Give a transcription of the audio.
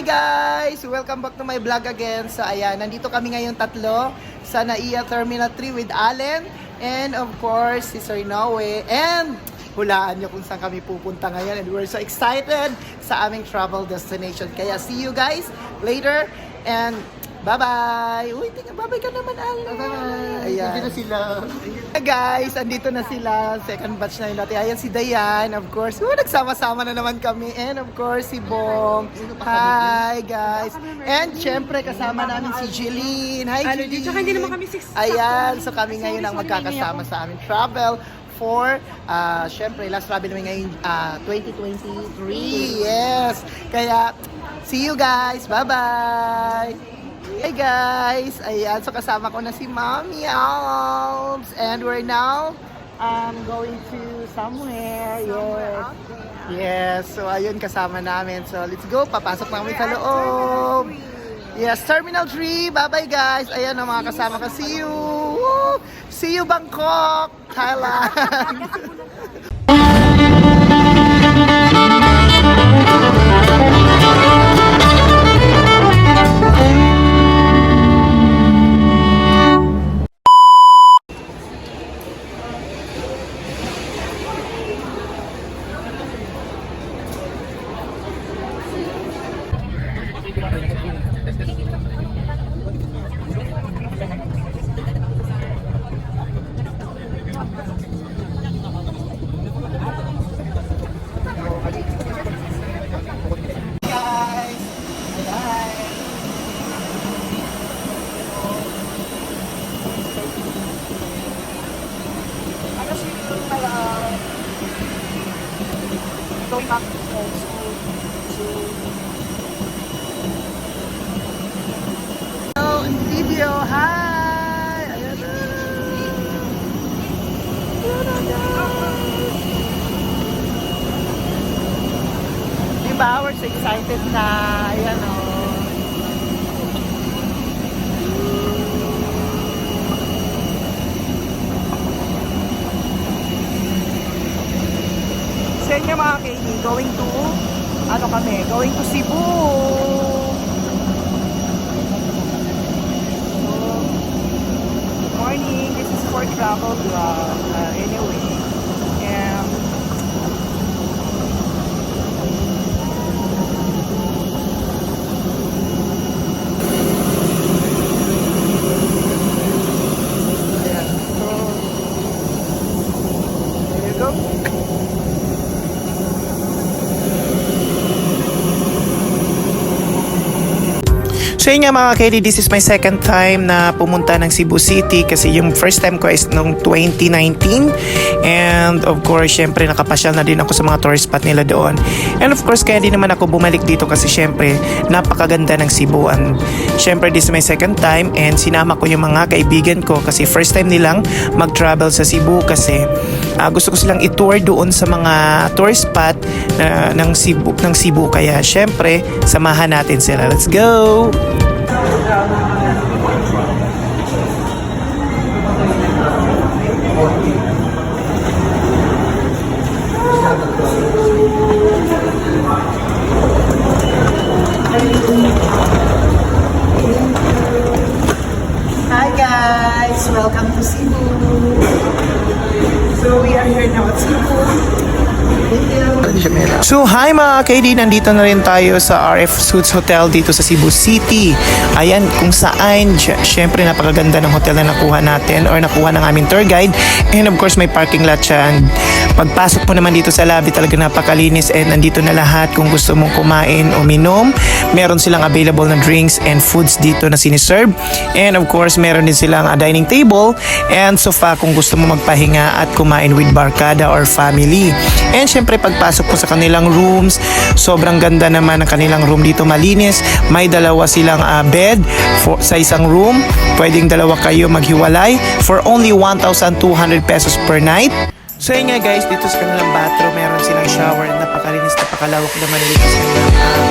guys! Welcome back to my vlog again. So ayan, nandito kami ngayon tatlo sa NAIA Terminal 3 with Allen and of course si Sir Noe. And hulaan nyo kung saan kami pupunta ngayon and we're so excited sa aming travel destination. Kaya see you guys later and bye-bye! Uy, bye-bye ka naman, Allen! Bye-bye! Ayan. Andito na sila. Hey guys, andito na sila. Second batch na yun natin. Ayan si Dayan, of course. Nagsama-sama na naman kami. And of course, si Bong. Hi guys. And syempre, kasama namin si Jeline. Hi Jeline. Tsaka hindi naman kami 6. Ayan, so kami ngayon ang magkakasama sa aming travel for, syempre, last travel namin ngayon, 2023. Yes. Kaya, see you guys. Bye-bye. Hey guys! Ayan, so kasama ko na si Mommy Alps. And we're now going to somewhere. Yes. Yes, so ayun kasama namin. So let's go, papasok na kami sa loob. Yes, Terminal 3. Bye-bye guys. Ayan ang mga kasama ko. See you! Woo! See you Bangkok! Thailand! Going back home video, hi! Ayan na! Ayan na! Diba, we're so excited na. Ayan o. Sa inyo mga kaini, going to, ano kami, going to Cebu. Morning, this is for travel vlog. Anyway, ayan, so, there you go. So yun nga mga KD, this is my second time na pumunta ng Cebu City kasi yung first time ko is noong 2019 and of course syempre nakapasyal na din ako sa mga tourist spot nila doon and of course kaya din naman ako bumalik dito kasi syempre napakaganda ng Cebu and syempre this is my second time and sinama ko yung mga kaibigan ko kasi first time nilang mag-travel sa Cebu kasi gusto ko silang i-tour doon sa mga tourist spot ng Cebu kaya syempre samahan natin sila. Let's go! Hi guys! Welcome to Cebu! So we are here now at Cebu. So hi mga KD, nandito na rin tayo sa RF Suites Hotel dito sa Cebu City. Ayan kung saan syempre napakaganda ng hotel na nakuha natin or nakuha ng aming tour guide. And of course may parking lot siya. And pagpasok mo naman dito sa lobby talaga napakalinis and nandito na lahat kung gusto mong kumain o minom. Meron silang available na drinks and foods dito na siniserve. And of course meron din silang dining table and sofa kung gusto mo magpahinga at kumain with barkada or family. And syempre pagpasok po sa kanilang rooms, sobrang ganda naman ng kanilang room dito, malinis. May dalawa silang bed sa isang room. Pwedeng dalawa kayo maghiwalay for only 1,200 pesos per night. So yun nga guys, dito sa kanilang bathroom, meron silang shower. Napakalinis, napakalawak naman dito sa kanilang